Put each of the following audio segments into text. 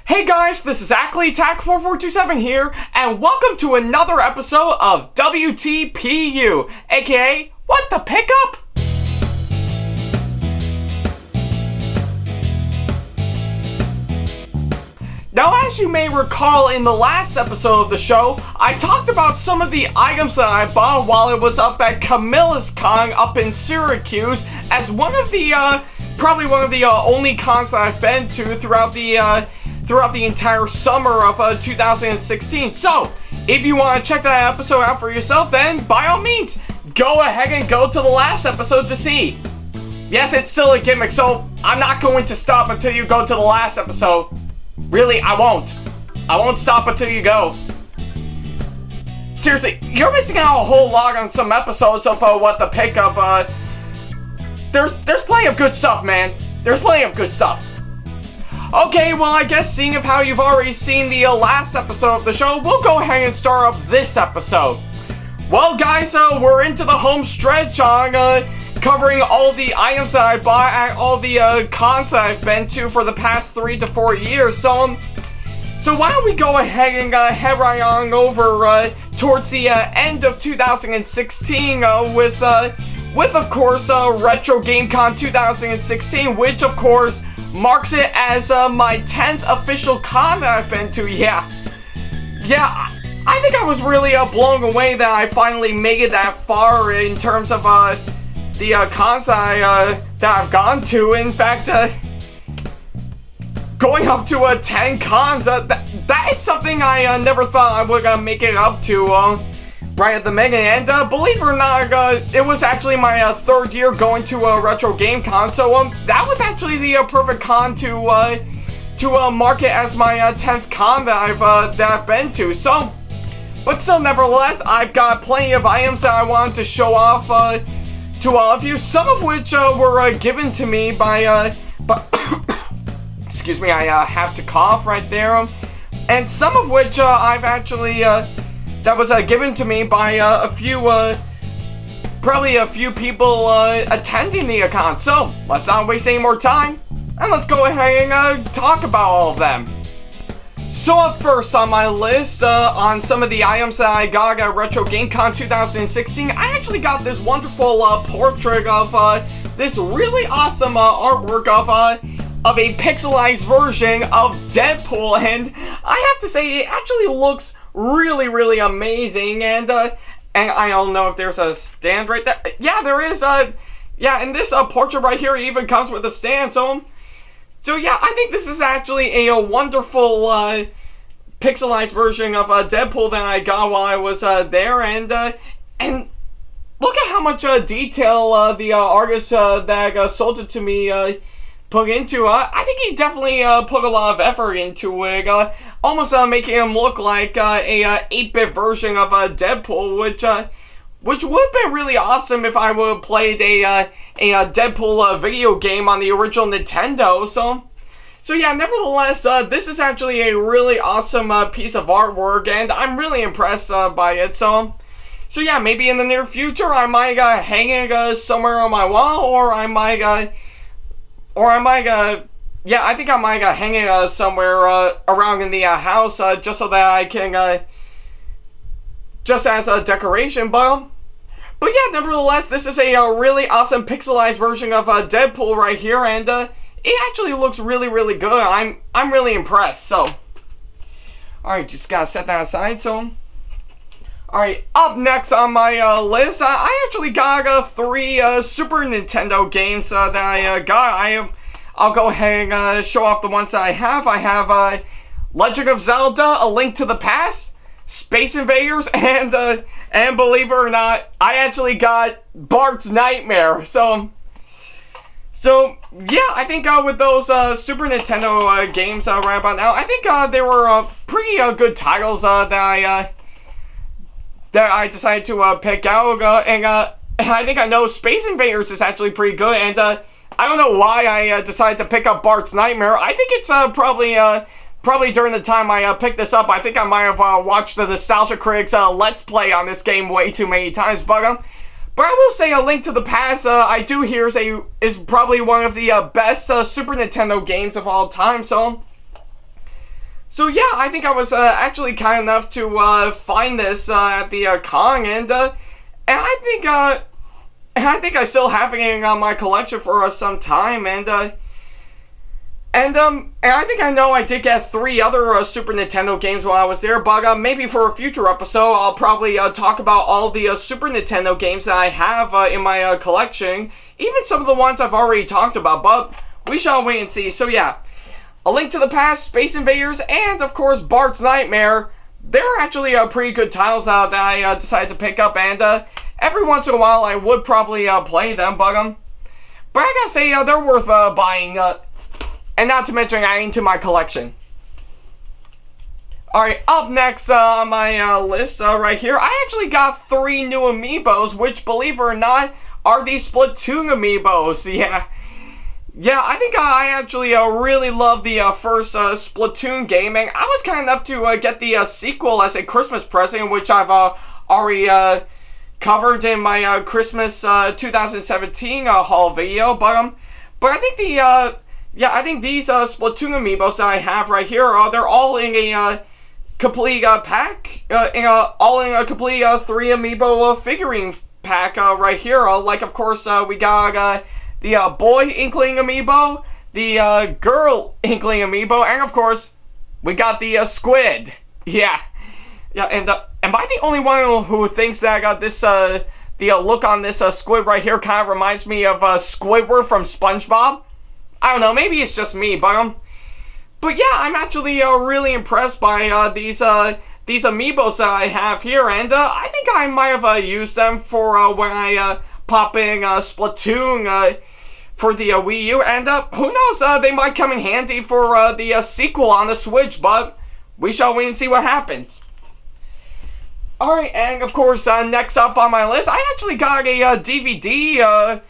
Hey guys, this is SamAttack4427 here, and welcome to another episode of WTPU, aka What the Pickup? Now, as you may recall in the last episode of the show, I talked about some of the items that I bought while I was up at Camilla's Con up in Syracuse as one of the, probably one of the only cons that I've been to throughout the entire summer of 2016. So, if you want to check that episode out for yourself, then by all means, go ahead and go to the last episode to see. Yes, it's still a gimmick, so I'm not going to stop until you go to the last episode. Really, I won't. I won't stop until you go. Seriously, you're missing out a whole lot on some episodes of What the Pickup. There's plenty of good stuff, man. There's plenty of good stuff. Okay, well, I guess seeing of how you've already seen the last episode of the show, we'll go ahead and start up this episode. Well, guys, we're into the home stretch on covering all the items that I bought at all the cons that I've been to for the past 3 to 4 years. So why don't we go ahead and head right on over towards the end of 2016 with of course RetroGameCon 2016, which of course marks it as my 10th official con that I've been to. Yeah, I think I was really blown away that I finally made it that far in terms of the cons that I've gone to. In fact, going up to 10 cons, that is something I never thought I would make it up to right at the beginning. And believe it or not, it was actually my third year going to RetroGameCon, so that was actually the perfect con to mark it as my 10th con that I've been to. So, but still, nevertheless, I've got plenty of items that I wanted to show off to all of you, some of which were given to me by excuse me, I have to cough right there, and some of which I've actually that was given to me by a few probably a few people attending the con. So let's not waste any more time, and let's go ahead and talk about all of them. So up first on my list, on some of the items that I got at RetroGameCon 2016, I actually got this wonderful portrait of this really awesome artwork of a pixelized version of Deadpool, and I have to say it actually looks really amazing. And I don't know if there's a stand right there. Yeah, there is. Yeah, and this portrait right here even comes with a stand. So yeah, I think this is actually a wonderful pixelized version of Deadpool that I got while I was there, and look at how much detail the artist that sold it to me put into. I think he definitely put a lot of effort into it, almost making him look like a 8-bit version of Deadpool, which would have been really awesome if I would have played a Deadpool video game on the original Nintendo. So yeah, nevertheless, this is actually a really awesome piece of artwork, and I'm really impressed by it. So yeah, maybe in the near future I might hang it somewhere on my wall, or I might yeah, I think I might hang it somewhere around in the house, just so that I can just as a decoration. But yeah, nevertheless, this is a really awesome pixelized version of Deadpool right here, and it actually looks really good. I'm really impressed. So, alright, just gotta set that aside. So, alright, up next on my list, I actually got 3 Super Nintendo games that I got. I'll go ahead and show off the ones that I have. I have Legend of Zelda: A Link to the Past, Space Invaders, and believe it or not, I actually got Bart's Nightmare. So yeah, I think with those Super Nintendo games right about now, I think they were pretty good titles that I decided to pick out, and I think I know Space Invaders is actually pretty good, and I don't know why I decided to pick up Bart's Nightmare. I think it's probably during the time I picked this up, I think I might have watched the Nostalgia Critics Let's Play on this game way too many times, but I will say A Link to the Past, I do hear is probably one of the best Super Nintendo games of all time. So So yeah, I think I was actually kind enough to find this at the con, and I think I still have it in my collection for some time, and I think I know I did get 3 other Super Nintendo games while I was there, but maybe for a future episode, I'll probably talk about all the Super Nintendo games that I have in my collection, even some of the ones I've already talked about, but we shall wait and see. So yeah, A Link to the Past, Space Invaders, and of course Bart's Nightmare. They're actually pretty good titles that I decided to pick up, and every once in a while I would probably play them, but I gotta say they're worth buying, and not to mention adding to my collection. Alright, up next on my list right here, I actually got 3 new amiibos, which, believe it or not, are the Splatoon amiibos. Yeah, I think I actually really love the first Splatoon game, and I was kind enough to get the sequel as a Christmas present, which I've already covered in my Christmas 2017 haul video, but I think I think these Splatoon amiibos that I have right here, they're all in a complete pack, all in a complete 3 amiibo figurine pack right here. Like, of course, we got the boy Inkling amiibo, the girl Inkling amiibo, and of course, we got the squid. Yeah, and am I the only one who thinks that this the look on this squid right here kind of reminds me of Squidward from SpongeBob? I don't know, maybe it's just me, but yeah, I'm actually really impressed by these amiibos that I have here, and I think I might have used them for when I pop in Splatoon for the Wii U, and who knows, they might come in handy for the sequel on the Switch, but we shall wait and see what happens. Alright, and of course, next up on my list, I actually got a DVD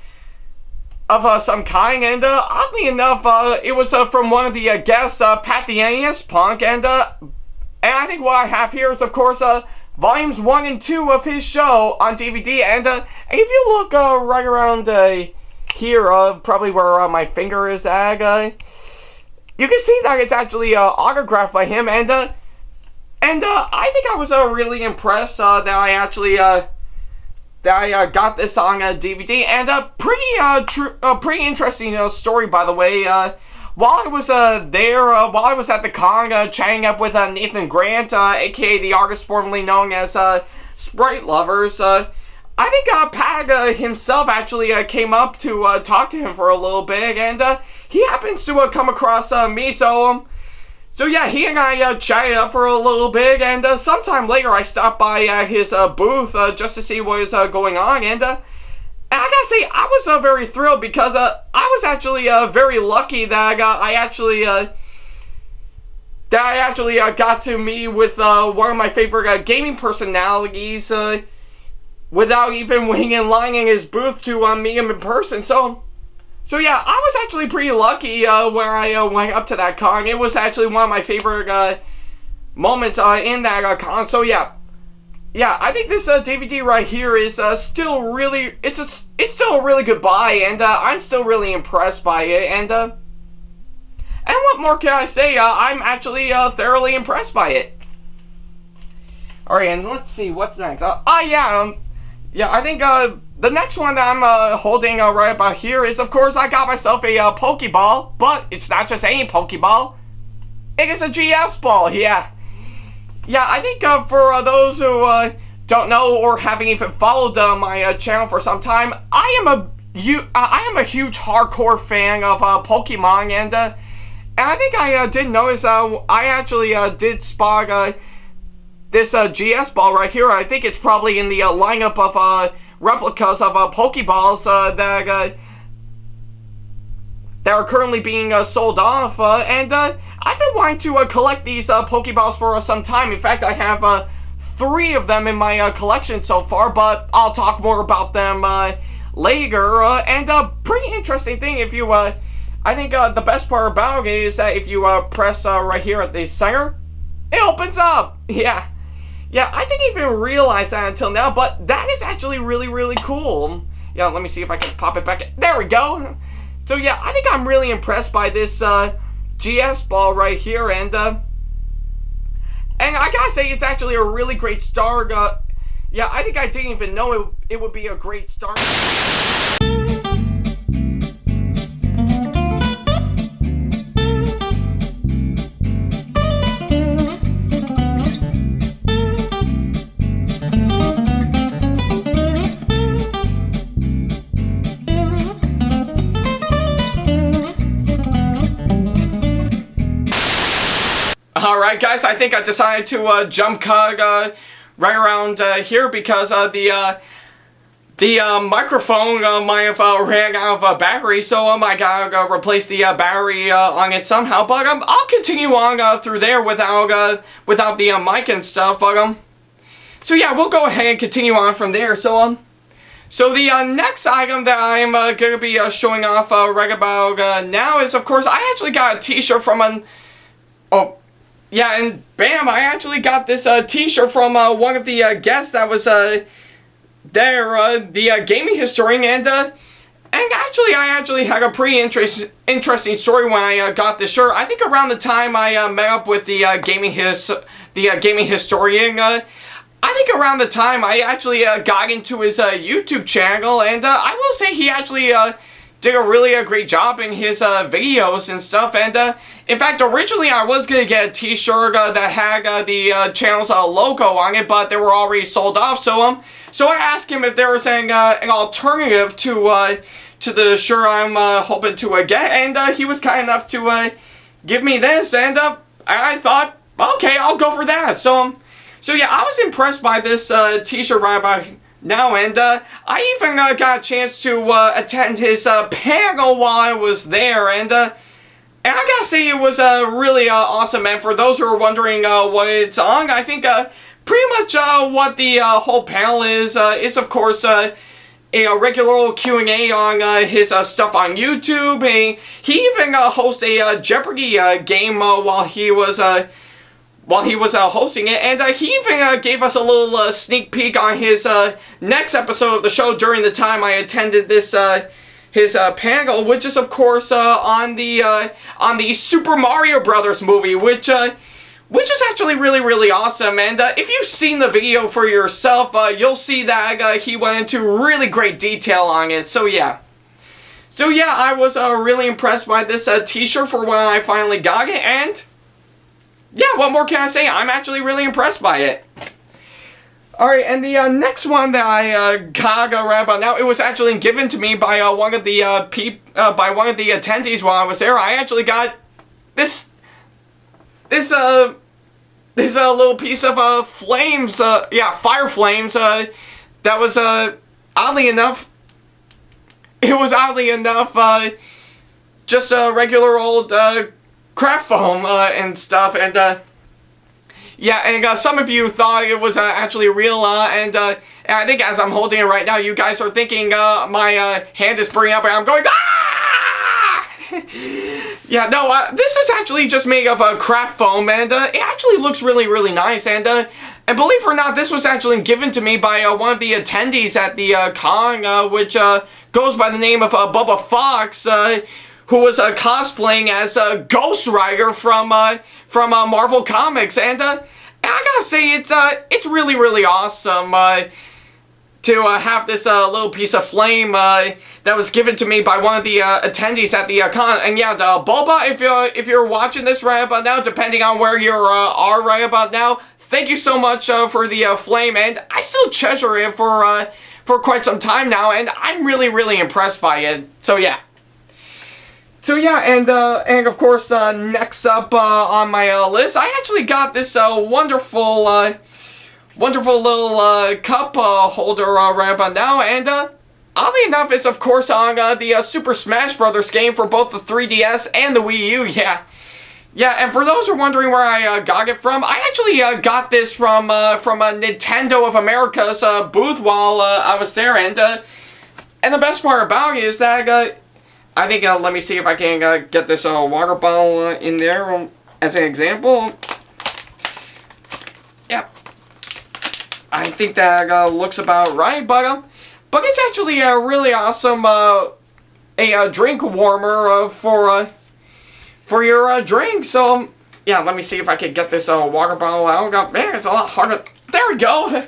of some kind, and oddly enough, it was from one of the guests, Pat the NES Punk, and I think what I have here is, of course, volumes 1 and 2 of his show on DVD, and if you look right around here, probably where my finger is at, you can see that it's actually autographed by him, and I think I was really impressed that I actually got this on DVD, and pretty interesting story, by the way. While I was there, while I was at the con chatting up with Nathan Grant, aka the artist formerly known as Sprite Lovers, I think Pat himself actually came up to talk to him for a little bit, and he happens to come across me, so yeah, he and I chatted up for a little bit, and sometime later I stopped by his booth just to see what is going on, and I gotta say, I was very thrilled, because I was actually very lucky that I actually got to meet with one of my favorite gaming personalities without even waiting in line in his booth to meet him in person. So yeah, I was actually pretty lucky when I went up to that con. It was actually one of my favorite moments in that con. So yeah, I think this DVD right here is still really, it's still a really good buy, and I'm still really impressed by it, and what more can I say? I'm actually thoroughly impressed by it. Alright, and let's see what's next. Yeah, I think the next one that I'm holding right about here is, of course, I got myself a Pokeball, but it's not just any Pokeball. It is a GS ball. Yeah, I think for those who don't know or haven't even followed my channel for some time, I am a huge hardcore fan of Pokemon, and I think I did notice I actually did spot this GS ball right here. I think it's probably in the lineup of replicas of Pokeballs that are currently being sold off, and I've been wanting to collect these Pokeballs for some time. In fact, I have 3 of them in my collection so far, but I'll talk more about them later. And pretty interesting thing, if you I think the best part about it is that if you press right here at the center, it opens up. Yeah, I didn't even realize that until now, but that is actually really, really cool. Yeah, let me see if I can pop it back in. There we go. So yeah, I think I'm really impressed by this GS ball right here, and And I gotta say, it's actually a really great start. Yeah, I think I didn't even know it would be a great start. Alright guys, I think I decided to jump cut right around here because the microphone might have ran out of battery, so I gotta replace the battery on it somehow. But I'll continue on through there without the mic and stuff. But so yeah, we'll go ahead and continue on from there. So the next item that I'm gonna be showing off right about now is, of course, I actually got a T-shirt from yeah, and bam, I actually got this T-shirt from one of the guests that was there, the gaming historian, and actually I had a pretty interesting story when I got this shirt. I think around the time I met up with the gaming historian, I think around the time I actually got into his YouTube channel, and I will say he actually did a really great job in his videos and stuff. And in fact, originally I was gonna get a T-shirt that had the channel's logo on it, but they were already sold off. So I asked him if there was an alternative to the shirt I'm hoping to get, and he was kind enough to give me this, and I thought, okay, I'll go for that. So yeah, I was impressed by this T-shirt right about now, and I even got a chance to attend his panel while I was there, and I gotta say it was really awesome. And for those who are wondering what it's on, I think pretty much what the whole panel is of course a regular old Q&A on his stuff on YouTube. He even hosts a Jeopardy game while he was hosting it, and he even gave us a little sneak peek on his next episode of the show during the time I attended this his panel, which is of course on the Super Mario Brothers movie, which is actually really awesome. And if you've seen the video for yourself, you'll see that he went into really great detail on it. So yeah, I was really impressed by this T-shirt for when I finally got it, and yeah, what more can I say? I'm actually really impressed by it. Alright, and the next one that I got right about now, it was actually given to me by one of the attendees while I was there. I actually got this little piece of flames, fire flames, that was oddly enough, just a regular old craft foam and stuff, and yeah, and some of you thought it was actually real, and I think as I'm holding it right now, you guys are thinking my hand is burning up, and I'm going, ah! Yeah, no, this is actually just made of craft foam, and it actually looks really nice, and believe it or not, this was actually given to me by one of the attendees at the con, which goes by the name of Bubba Fox, who was cosplaying as Ghost Rider from Marvel Comics, and I gotta say it's really awesome to have this little piece of flame that was given to me by one of the attendees at the con. And yeah, Bulba, if you're watching this right about now, depending on where you are right about now, thank you so much for the flame, and I still treasure it for quite some time now, and I'm really impressed by it. So yeah. And of course, next up on my list, I actually got this wonderful little cup holder right about now, and oddly enough, it's of course on the Super Smash Brothers game for both the 3DS and the Wii U. Yeah, and for those who are wondering where I got it from, I actually got this from Nintendo of America's booth while I was there, and the best part about it is that I think, let me see if I can get this water bottle in there as an example. Yep. I think that looks about right, but it's actually a really awesome a drink warmer for your drink. So yeah, let me see if I can get this water bottle out. Oh, man, it's a lot harder. There we go.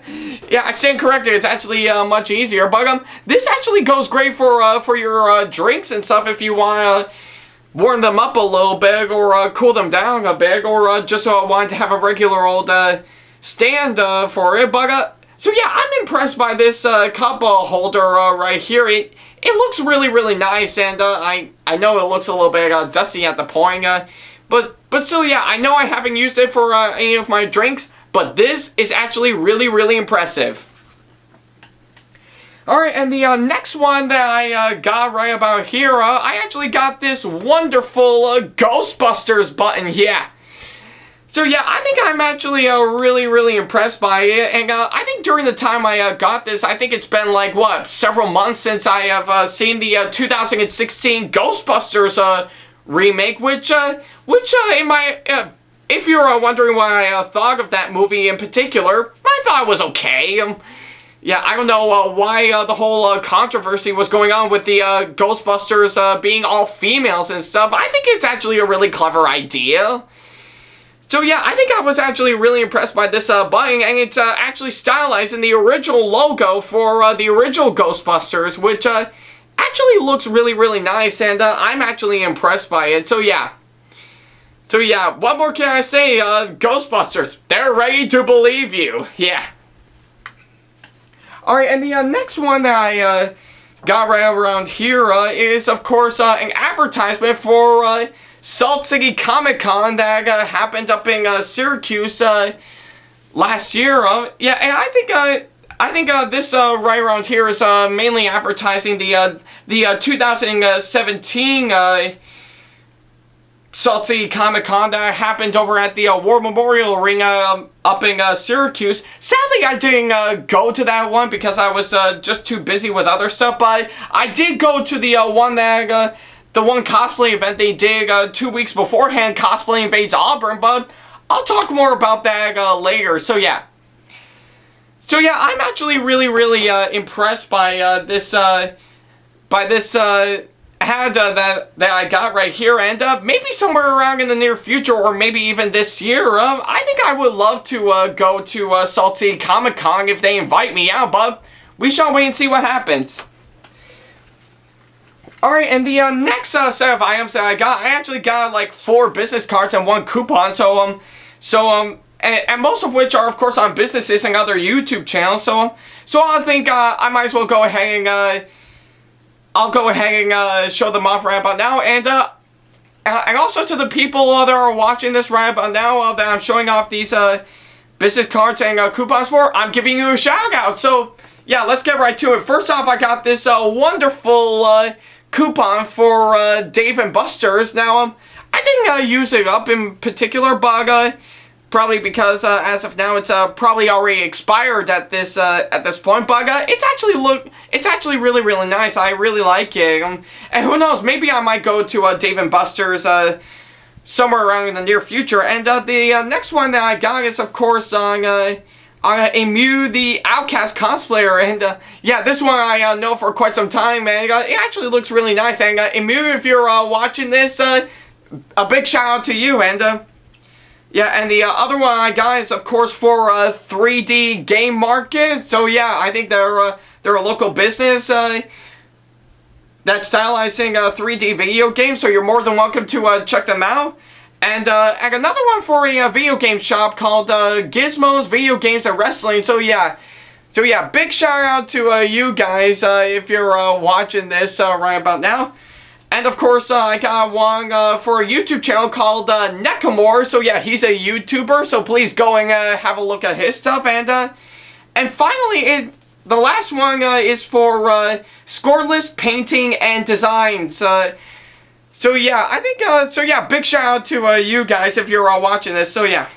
Yeah, I stand corrected. It's actually much easier. But this actually goes great for your drinks and stuff if you want to warm them up a little bit or cool them down a bit or just want to have a regular old stand for it. But so yeah, I'm impressed by this cup holder right here. It looks really, really nice, and I know it looks a little bit dusty at the point, but still, yeah, I know I haven't used it for any of my drinks, but this is actually really, really impressive. Alright, and the next one that I got right about here, I actually got this wonderful Ghostbusters button, yeah. So yeah, I think I'm actually really, really impressed by it, and I think during the time I got this, I think it's been like, what, several months since I have seen the 2016 Ghostbusters remake, which in my, if you're wondering why I thought of that movie in particular, I thought it was okay. Yeah, I don't know why the whole controversy was going on with the Ghostbusters being all females and stuff. I think it's actually a really clever idea. So yeah, I think I was actually really impressed by this button, and it's actually stylized in the original logo for the original Ghostbusters, which actually looks really, really nice, and I'm actually impressed by it. So yeah. So yeah, what more can I say? Ghostbusters, they're ready to believe you. Yeah. Alright, and the next one that I got right around here is, of course, an advertisement for Salt City Comic-Con that happened up in Syracuse last year. Yeah, and I think this right around here is mainly advertising the 2017 Salt City Comic-Con that happened over at the War Memorial Ring up in Syracuse. Sadly, I didn't go to that one because I was just too busy with other stuff, but I did go to the one that, the one cosplay event they did 2 weeks beforehand, Cosplay Invades Auburn, but I'll talk more about that later, so yeah. So yeah, I'm actually really, really impressed by this ad that I got right here, and maybe somewhere around in the near future, or maybe even this year, I think I would love to go to Salt City Comic-Con if they invite me out, but we shall wait and see what happens. Alright, and the next set of items that I actually got like 4 business cards and 1 coupon, and most of which are, of course, on businesses and other YouTube channels, so I think I might as well go ahead and I'll go ahead and show them off right about now, and also to the people that are watching this right about now that I'm showing off these business cards and coupons for, I'm giving you a shout out. So yeah, let's get right to it. First off, I got this wonderful coupon for Dave & Buster's. Now, I didn't use it up in particular, but probably because as of now it's probably already expired at this point, but it's actually really, really nice. I really like it, and who knows, maybe I might go to Dave & Buster's somewhere around in the near future. And the next one that I got is, of course, on Emu the Outcast cosplayer, and yeah, this one I know for quite some time, and it actually looks really nice. And Emu, if you're watching this, a big shout out to you. And yeah, and the other one I got is, of course, for 3D Game Market. So yeah, I think they're a local business that's stylizing 3D video games. So you're more than welcome to check them out. And another one for a video game shop called Gizmo's Video Games and Wrestling. So yeah, big shout out to you guys if you're watching this right about now. And of course, I got one for a YouTube channel called Nekamore. So yeah, he's a YouTuber, so please go and have a look at his stuff. And finally, the last one is for Scoreless Painting and Designs. So yeah, I think, big shout out to you guys if you're watching this. So yeah,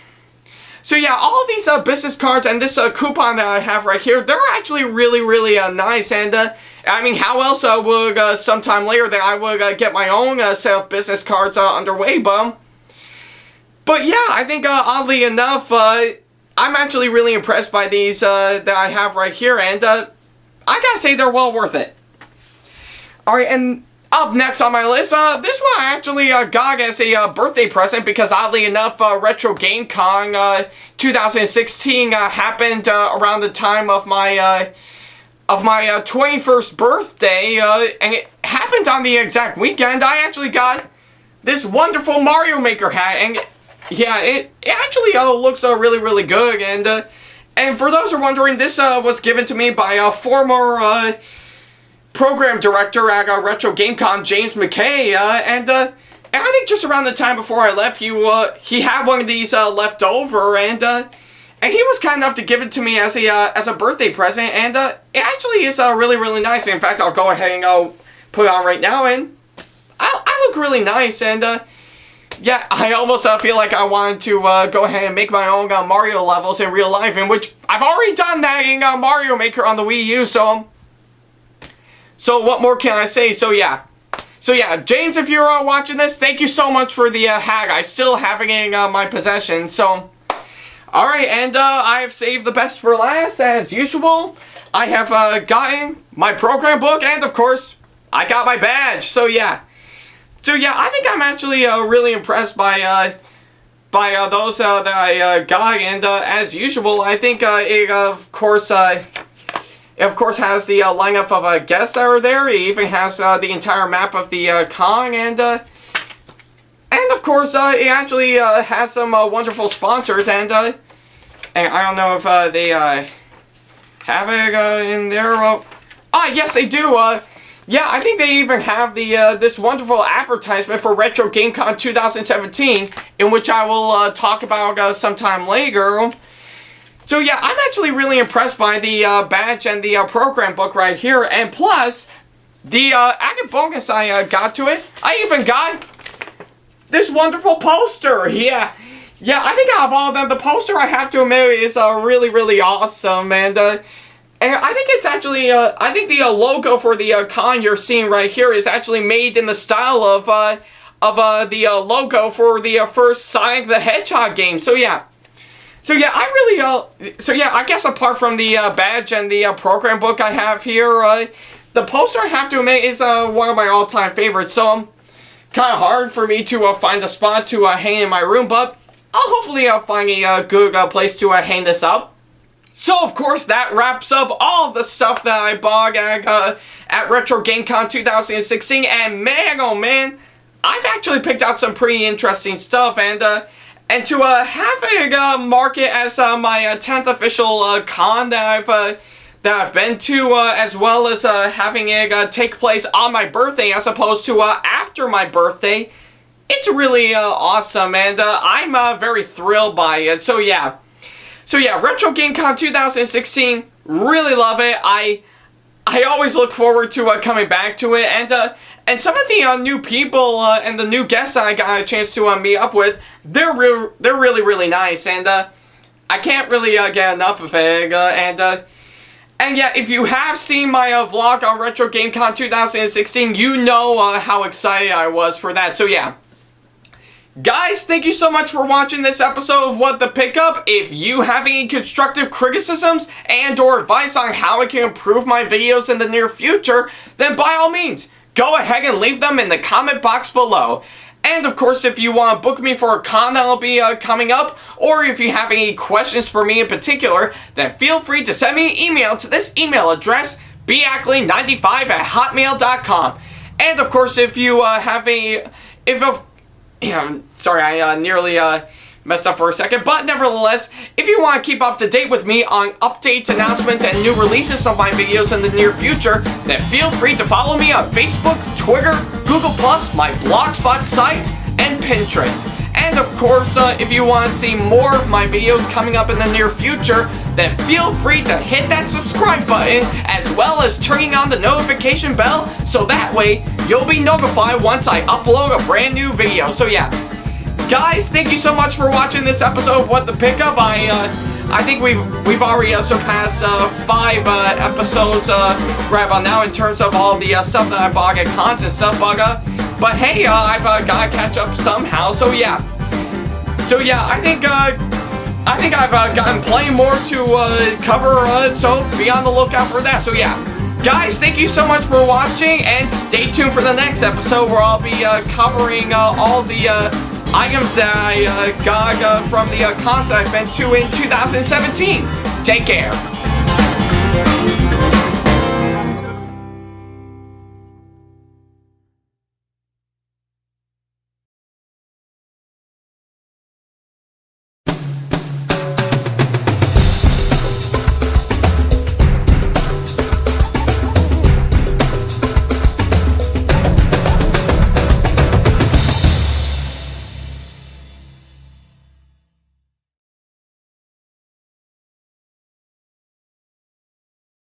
all of these business cards and this coupon that I have right here, they're actually really, really nice. And I mean, how else would sometime later that I would get my own set of business cards underway, but yeah, I think oddly enough, I'm actually really impressed by these that I have right here, and I gotta say they're well worth it. Alright, and Up next on my list, this one I actually got as a birthday present because oddly enough, RetroGameCon 2016 happened around the time of my 21st birthday, and it happened on the exact weekend. I actually got this wonderful Mario Maker hat, and yeah, it actually looks really, really good. And for those who are wondering, this was given to me by a former program director at RetroGameCon, James McKay, and I think just around the time before I left, he had one of these left over, and he was kind enough to give it to me as a birthday present, and it actually is really, really nice. In fact, I'll go ahead and put it on right now, and I look really nice, and yeah, I almost feel like I wanted to go ahead and make my own Mario levels in real life, in which I've already done that in Mario Maker on the Wii U, so what more can I say? So yeah, James, if you're watching this, thank you so much for the hat. I still have it in my possession, so... Alright, and I have saved the best for last, as usual. I have gotten my program book, and of course, I got my badge, so yeah. I think I'm actually really impressed by those that I got, and as usual, I think it of course has the lineup of guests that are there. It even has the entire map of the con, and of course, it actually has some wonderful sponsors, and I don't know if they have it in there. Yes, they do. Yeah, I think they even have the this wonderful advertisement for RetroGameCon 2017, in which I will talk about sometime later. So yeah, I'm actually really impressed by the badge and the program book right here, and plus, the added bonus I got to it, I even got this wonderful poster. Yeah, I think out of all of them, the poster, I have to admit, is really, really awesome, and I think it's actually, I think the logo for the con you're seeing right here is actually made in the style of the logo for the first Sonic the Hedgehog game, so yeah. I guess apart from the badge and the program book I have here, the poster, I have to admit, is one of my all-time favorites, so kind of hard for me to find a spot to hang in my room, but I'll hopefully find a good place to hang this up. So, of course, that wraps up all the stuff that I bought at RetroGameCon 2016, and man, oh man, I've actually picked out some pretty interesting stuff, and to have it mark it as my 10th official con that I've been to, as well as having it take place on my birthday as opposed to after my birthday, it's really awesome, and I'm very thrilled by it. So yeah, RetroGameCon 2016, really love it. I always look forward to coming back to it, and some of the new people and the new guests that I got a chance to meet up with, they're really, really nice, and I can't really get enough of it, and yeah, if you have seen my vlog on RetroGameCon 2016, you know how excited I was for that, so yeah. Guys, thank you so much for watching this episode of What the Pickup. If you have any constructive criticisms and or advice on how I can improve my videos in the near future, then by all means, go ahead and leave them in the comment box below. And of course, if you want to book me for a con that'll be coming up, or if you have any questions for me in particular, then feel free to send me an email to this email address, backley95@hotmail.com. And of course, if you have sorry, I nearly messed up for a second, but nevertheless, if you want to keep up to date with me on updates, announcements, and new releases of my videos in the near future, then feel free to follow me on Facebook, Twitter, Google+, my Blogspot site, and Pinterest. And of course, if you want to see more of my videos coming up in the near future, then feel free to hit that subscribe button, as well as turning on the notification bell, so that way you'll be notified once I upload a brand new video. So yeah, guys, thank you so much for watching this episode of What the Pickup. I think we've already surpassed 5 episodes right about now in terms of all the stuff that I bought at cons and stuff, but hey, I've gotta catch up somehow. So yeah, I think I've gotten plenty more to cover, so be on the lookout for that. So yeah, Guys, thank you so much for watching, and stay tuned for the next episode where I'll be covering all the items that I got from the concert I've been to in 2017. Take care.